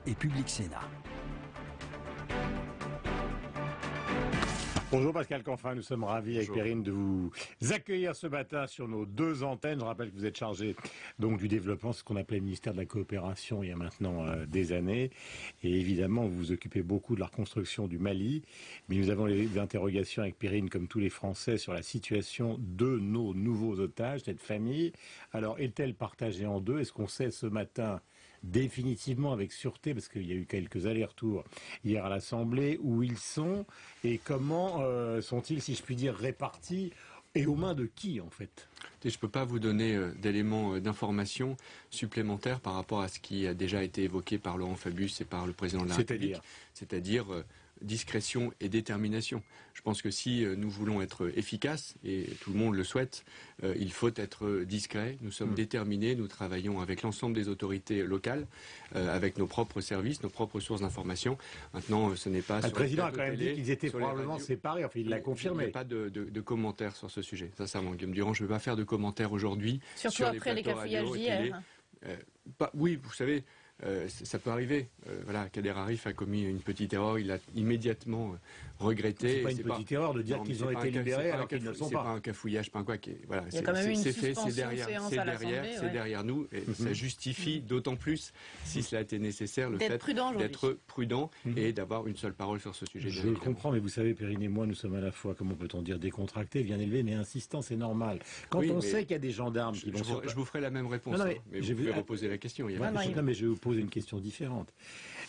et Public Sénat. Bonjour Pascal Canfin, nous sommes ravis avec Perrine de vous accueillir ce matin sur nos deux antennes. Je rappelle que vous êtes chargé donc du développement, ce qu'on appelait le ministère de la coopération il y a maintenant des années. Et évidemment, vous vous occupez beaucoup de la reconstruction du Mali. Mais nous avons des interrogations avec Perrine, comme tous les Français, sur la situation de nos nouveaux otages, cette famille. Alors, est-elle partagée en deux? Est-ce qu'on sait ce matin définitivement avec sûreté, parce qu'il y a eu quelques allers-retours hier à l'Assemblée, où ils sont et comment sont-ils, si je puis dire, répartis et aux mains de qui en fait? Je ne peux pas vous donner d'éléments d'information supplémentaires par rapport à ce qui a déjà été évoqué par Laurent Fabius et par le président de la République, c'est-à-dire discrétion et détermination. Je pense que si nous voulons être efficaces, et tout le monde le souhaite, il faut être discret. Nous sommes déterminés, nous travaillons avec l'ensemble des autorités locales, avec nos propres services, nos propres sources d'information. Maintenant, ce n'est pas... Le président a quand même dit qu'ils étaient probablement séparés, enfin il l'a confirmé. Il n'y a pas de commentaires sur ce sujet. Sincèrement, Guillaume Durand, je ne vais pas faire de commentaires aujourd'hui. Surtout après les cafouillages d'hier. Oui, vous savez... ça peut arriver. Voilà, Kader Arif a commis une petite erreur, il a immédiatement regretté. C'est pas une petite erreur de dire qu'ils ont été libérés alors qu'ils ne le sont pas. C'est pas un cafouillage, pas un quoi. Voilà, il y a quand même une suspension c'est derrière nous, et ça justifie d'autant plus, si cela a été nécessaire, le fait d'être prudent et d'avoir une seule parole sur ce sujet. Je le comprends, mais vous savez, Perrine et moi, nous sommes à la fois, comment peut-on dire, décontractés, bien élevés, mais insistants, c'est normal. Quand on sait qu'il y a des gendarmes qui vont... Je vous ferai la même réponse, mais vous pouvez reposer la question. Non, mais je vais vous poser une question différente.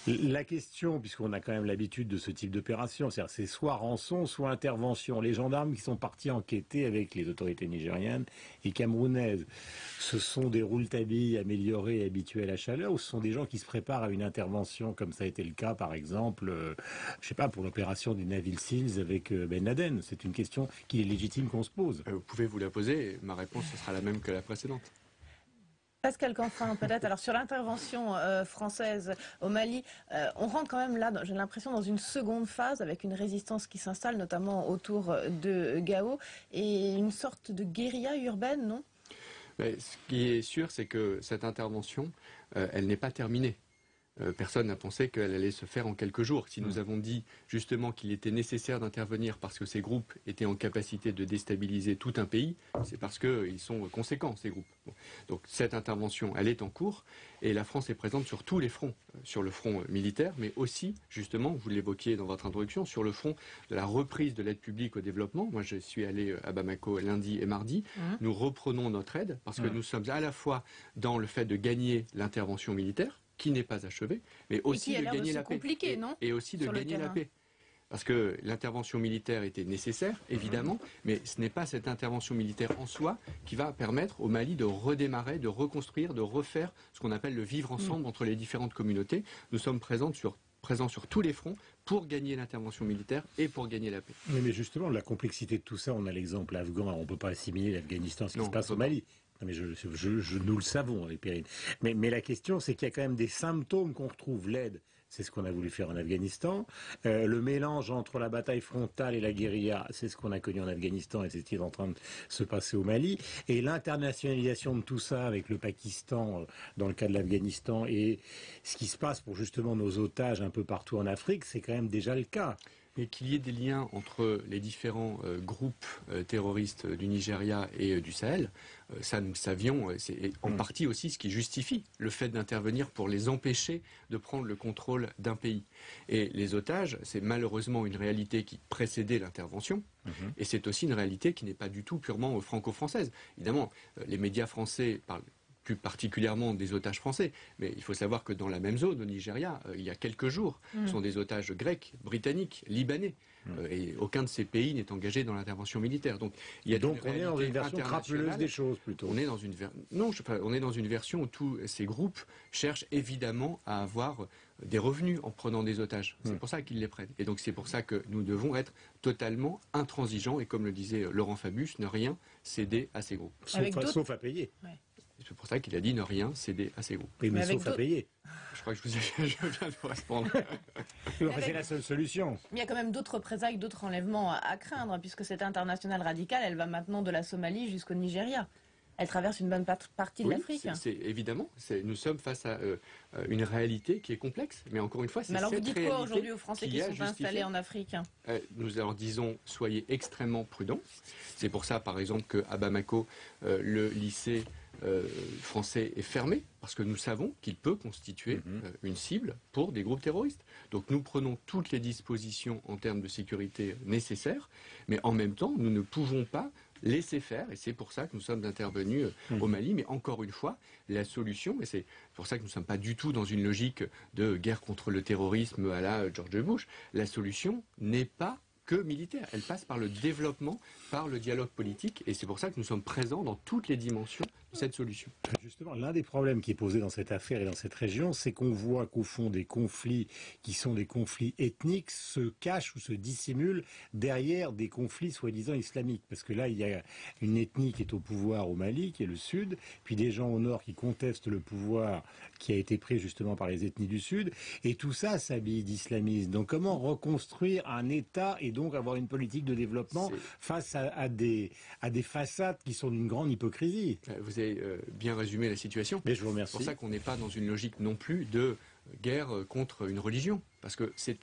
La question, puisqu'on a quand même l'habitude de ce type d'opération, c'est soit rançon, soit intervention. Les gendarmes qui sont partis enquêter avec les autorités nigérianes et camerounaises, ce sont des rouletabille améliorés et habitués à la chaleur, ou ce sont des gens qui se préparent à une intervention, comme ça a été le cas, par exemple, je sais pas, pour l'opération des Navy Seals avec Ben Laden? C'est une question qu'il est légitime qu'on se pose. Vous pouvez vous la poser, et ma réponse ce sera la même que la précédente. Pascal Canfin, peut-être. Alors sur l'intervention française au Mali, on rentre quand même là, j'ai l'impression, dans une seconde phase avec une résistance qui s'installe, notamment autour de Gao, et une sorte de guérilla urbaine, non? Mais ce qui est sûr, c'est que cette intervention, elle n'est pas terminée. Personne n'a pensé qu'elle allait se faire en quelques jours. Si nous avons dit justement qu'il était nécessaire d'intervenir parce que ces groupes étaient en capacité de déstabiliser tout un pays, c'est parce qu'ils sont conséquents, ces groupes. Bon. Donc cette intervention, elle est en cours, et la France est présente sur tous les fronts, sur le front militaire, mais aussi, justement, vous l'évoquiez dans votre introduction, sur le front de la reprise de l'aide publique au développement. Moi, je suis allé à Bamako lundi et mardi. Nous reprenons notre aide parce que nous sommes à la fois dans le fait de gagner l'intervention militaire, qui n'est pas achevé, mais aussi de gagner la paix. Et aussi de gagner la paix. Parce que l'intervention militaire était nécessaire, évidemment, mais ce n'est pas cette intervention militaire en soi qui va permettre au Mali de redémarrer, de reconstruire, de refaire ce qu'on appelle le vivre ensemble entre les différentes communautés. Nous sommes présents sur tous les fronts pour gagner l'intervention militaire et pour gagner la paix. Mais justement, la complexité de tout ça, on a l'exemple afghan, on ne peut pas assimiler l'Afghanistan à ce qui se passe au Mali. Non, mais nous le savons, les Perrine. Mais la question, c'est qu'il y a quand même des symptômes qu'on retrouve. L'aide, c'est ce qu'on a voulu faire en Afghanistan. Le mélange entre la bataille frontale et la guérilla, c'est ce qu'on a connu en Afghanistan et c'est ce qui est en train de se passer au Mali. Et l'internationalisation de tout ça avec le Pakistan, dans le cas de l'Afghanistan, et ce qui se passe pour justement nos otages un peu partout en Afrique, c'est quand même déjà le cas. Mais qu'il y ait des liens entre les différents groupes terroristes du Nigeria et du Sahel, ça nous le savions, c'est en partie aussi ce qui justifie le fait d'intervenir pour les empêcher de prendre le contrôle d'un pays. Et les otages, c'est malheureusement une réalité qui précédait l'intervention, et c'est aussi une réalité qui n'est pas du tout purement franco-française. Évidemment, les médias français parlent plus particulièrement des otages français. Mais il faut savoir que dans la même zone, au Nigeria, il y a quelques jours, ce sont des otages grecs, britanniques, libanais. Et aucun de ces pays n'est engagé dans l'intervention militaire. Donc, il y a on est dans une version crapuleuse des choses, plutôt. On est dans une version où tous ces groupes cherchent évidemment à avoir des revenus en prenant des otages. C'est pour ça qu'ils les prennent. Et donc c'est pour ça que nous devons être totalement intransigeants et, comme le disait Laurent Fabius, ne rien céder à ces groupes. Sauf à payer. Ouais. C'est pour ça qu'il a dit ne rien céder à ces groupes. Oui, mais sauf à payer. Je crois que je viens de vous répondre. C'est la seule solution. Il y a quand même d'autres représailles, d'autres enlèvements à craindre, puisque cette internationale radicale, elle va maintenant de la Somalie jusqu'au Nigeria. Elle traverse une bonne partie de Oui, l'Afrique. évidemment, nous sommes face à une réalité qui est complexe, mais encore une fois, c'est Mais alors vous cette dites quoi réalité aujourd'hui aux Français qui a sont installés en Afrique? Nous leur disons, soyez extrêmement prudents. C'est pour ça, par exemple, qu'à Bamako, le lycée français est fermé, parce que nous savons qu'il peut constituer une cible pour des groupes terroristes. Donc nous prenons toutes les dispositions en termes de sécurité nécessaires, mais en même temps, nous ne pouvons pas laisser faire, et c'est pour ça que nous sommes intervenus au Mali. Mais encore une fois, la solution, et c'est pour ça que nous ne sommes pas du tout dans une logique de guerre contre le terrorisme à la George Bush, la solution n'est pas que militaire. Elle passe par le développement, par le dialogue politique, et c'est pour ça que nous sommes présents dans toutes les dimensions de cette solution. Justement, l'un des problèmes qui est posé dans cette affaire et dans cette région, c'est qu'on voit qu'au fond des conflits qui sont des conflits ethniques se cachent ou se dissimulent derrière des conflits soi-disant islamiques. Parce que là, il y a une ethnie qui est au pouvoir au Mali, qui est le Sud, puis des gens au Nord qui contestent le pouvoir qui a été pris justement par les ethnies du Sud, et tout ça s'habille d'islamisme. Donc comment reconstruire un État et donc avoir une politique de développement face à des façades qui sont d'une grande hypocrisie? Vous avez bien résumé la situation. Mais je vous remercie. C'est pour ça qu'on n'est pas dans une logique non plus de guerre contre une religion, parce que c'est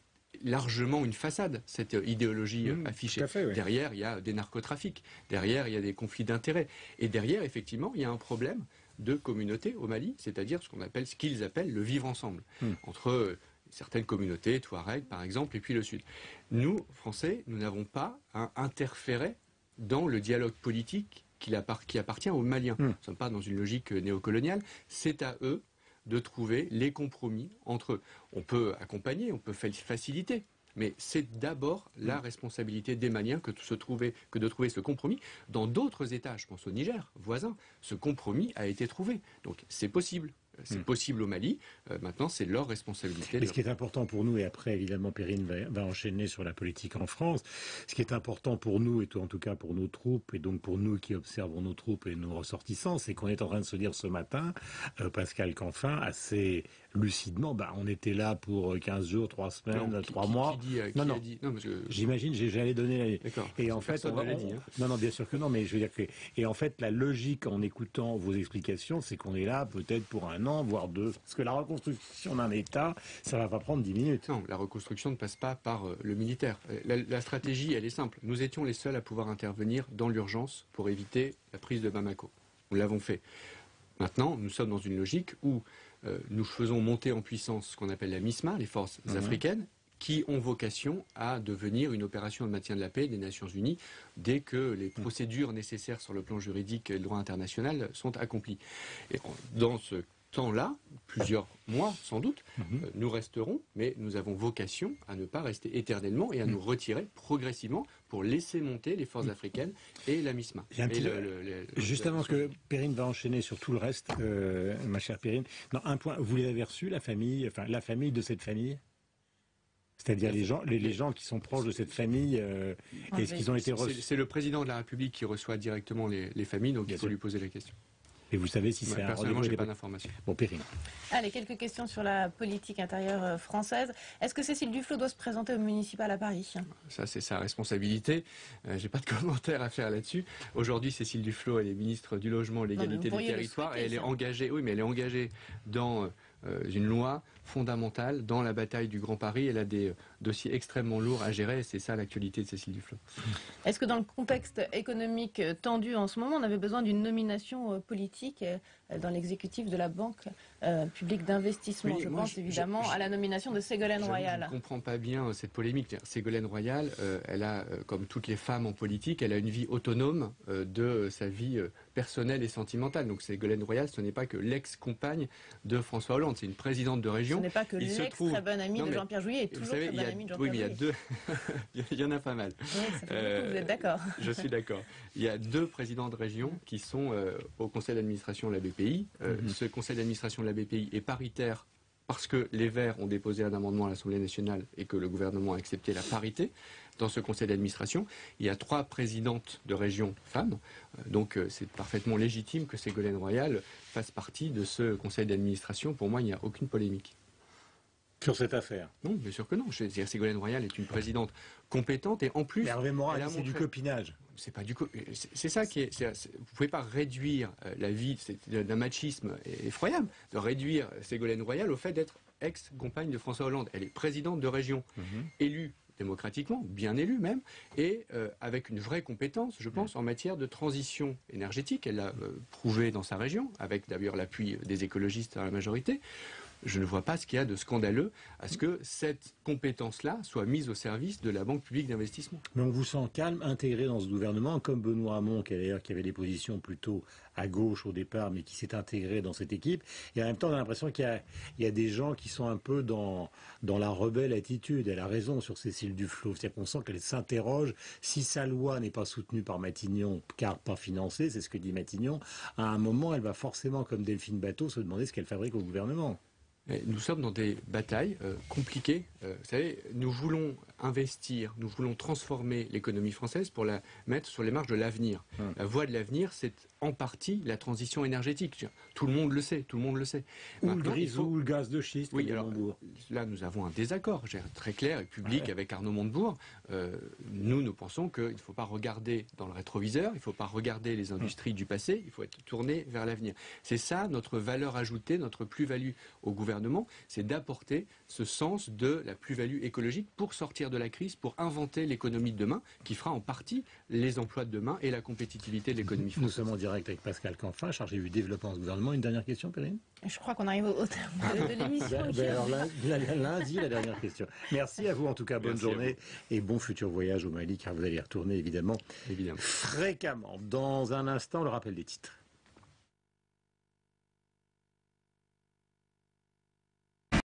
largement une façade, cette idéologie affichée. Fait, oui. Derrière, il y a des narcotrafics, derrière, il y a des conflits d'intérêts, et derrière, effectivement, il y a un problème de communauté au Mali, c'est-à-dire ce qu'ils appellent le vivre ensemble, entre certaines communautés, Touareg par exemple, et puis le Sud. Nous, Français, nous n'avons pas à interférer dans le dialogue politique qui appartient aux Maliens. Nous ne sommes pas dans une logique néocoloniale, c'est à eux de trouver les compromis entre eux. On peut accompagner, on peut faciliter, mais c'est d'abord la responsabilité des Maliens que de trouver ce compromis. Dans d'autres États, je pense au Niger, voisin, ce compromis a été trouvé. Donc c'est possible. C'est possible au Mali. Maintenant, c'est leur responsabilité. Mais ce qui est important pour nous, et après, évidemment, Perrine va enchaîner sur la politique en France, ce qui est important pour nous, et en tout cas pour nos troupes, et donc pour nous qui observons nos troupes et nos ressortissants, c'est qu'on est en train de se dire ce matin, Pascal Canfin, assez lucidement, on était là pour 15 jours, 3 semaines, 3 mois. Non, j'imagine, j'allais donner... D'accord. Et en fait, non, bien sûr que non, mais je veux dire que... Et en fait, la logique, en écoutant vos explications, c'est qu'on est là peut-être pour 1 an, voire 2. Parce que la reconstruction d'un État, ça va pas prendre 10 minutes. Non, la reconstruction ne passe pas par le militaire. La stratégie, elle est simple. Nous étions les seuls à pouvoir intervenir dans l'urgence pour éviter la prise de Bamako. Nous l'avons fait. Maintenant, nous sommes dans une logique où nous faisons monter en puissance ce qu'on appelle la MISMA, les forces africaines, qui ont vocation à devenir une opération de maintien de la paix des Nations Unies dès que les procédures nécessaires sur le plan juridique et le droit international sont accomplies. Et dans ce temps-là, plusieurs mois sans doute, nous resterons, mais nous avons vocation à ne pas rester éternellement et à nous retirer progressivement pour laisser monter les forces africaines et la MISMA. Juste avant que Perrine va enchaîner sur tout le reste, ma chère Perrine, un point, vous les avez reçus, la famille de cette famille? C'est-à-dire les gens qui sont proches de cette famille, est-ce qu'ils ont été reçus? C'est le président de la République qui reçoit directement les familles, donc il faut lui poser la question. Et vous savez si c'est un personnellement, je n'ai pas d'informations. Bon, Perrine. Allez, quelques questions sur la politique intérieure française. Est-ce que Cécile Duflot doit se présenter au municipal à Paris? Ça, c'est sa responsabilité. J'ai pas de commentaire à faire là-dessus. Aujourd'hui, Cécile Duflot, elle est ministre du Logement, l'égalité des territoires, et elle est engagée. Oui, mais elle est engagée dans une loi fondamentale dans la bataille du Grand Paris. Elle a des dossiers extrêmement lourds à gérer, et c'est ça l'actualité de Cécile Duflot. Est-ce que dans le contexte économique tendu en ce moment, on avait besoin d'une nomination politique dans l'exécutif de la Banque publique d'investissement? Oui, je pense évidemment à la nomination de Ségolène Royal. Je ne comprends pas bien cette polémique. Ségolène Royal, elle a, comme toutes les femmes en politique, elle a une vie autonome de sa vie personnelle et sentimentale. Donc Ségolène Royal, ce n'est pas que l'ex-compagne de François Hollande, c'est une présidente de région. Ce n'est pas que l'ex-très bonne amie de Jean-Pierre Jouyet, et toujours très bonne amie de Jean-Pierre Jouyet. Oui, mais il y a deux... il y en a pas mal. Oui, ça fait beaucoup, vous êtes d'accord. Je suis d'accord. Il y a 2 présidents de région qui sont au conseil d'administration de la BPI. Ce conseil d'administration de la BPI est paritaire parce que les Verts ont déposé un amendement à l'Assemblée nationale et que le gouvernement a accepté la parité. Dans ce conseil d'administration, il y a 3 présidentes de région femmes. Donc c'est parfaitement légitime que Ségolène Royal fasse partie de ce conseil d'administration. Pour moi, il n'y a aucune polémique. Sur cette affaire? Non, bien sûr que non. Ségolène Royal est une présidente compétente et en plus... Mais Hervé Morin elle a a dit c'est du montré- copinage. C'est pas du c'est ça qui est, vous pouvez pas réduire la vie d'un machisme effroyable, de réduire Ségolène Royal au fait d'être ex-compagne de François Hollande. Elle est présidente de région, élue démocratiquement, bien élue même, et avec une vraie compétence, je pense, en matière de transition énergétique. Elle l'a prouvé dans sa région, avec d'ailleurs l'appui des écologistes à la majorité. Je ne vois pas ce qu'il y a de scandaleux à ce que cette compétence-là soit mise au service de la Banque publique d'investissement. Mais on vous sent calme, intégré dans ce gouvernement, comme Benoît Hamon, qui avait des positions plutôt à gauche au départ, mais qui s'est intégré dans cette équipe. Et en même temps, on a l'impression qu'il y a des gens qui sont un peu dans la rebelle attitude. Elle a raison sur Cécile Duflot. C'est-à-dire qu'on sent qu'elle s'interroge. Si sa loi n'est pas soutenue par Matignon, car pas financée, c'est ce que dit Matignon, à un moment, elle va forcément, comme Delphine Batho, se demander ce qu'elle fabrique au gouvernement. Nous sommes dans des batailles compliquées. Vous savez, nous voulons investir, nous voulons transformer l'économie française pour la mettre sur les marges de l'avenir. La voie de l'avenir, c'est en partie la transition énergétique. Tout le monde le sait, tout le monde le sait. Ou le Maintenant, grisou, ou le gaz de schiste. Oui, alors là, nous avons un désaccord très clair et public avec Arnaud Montebourg. Nous pensons qu'il ne faut pas regarder dans le rétroviseur, il ne faut pas regarder les industries du passé, il faut être tourné vers l'avenir. C'est ça notre valeur ajoutée, notre plus-value au gouvernement, c'est d'apporter ce sens de la plus-value écologique pour sortir de la crise, pour inventer l'économie de demain, qui fera en partie les emplois de demain et la compétitivité de l'économie française. Nous sommes en direct avec Pascal Canfin, chargé du développement du gouvernement. Une dernière question, Perrine? Je crois qu'on arrive au terme de l'émission. Alors lundi, la dernière question. Merci à vous en tout cas, bonne journée et bon futur voyage au Mali, car vous allez y retourner évidemment. Fréquemment. Dans un instant, le rappel des titres.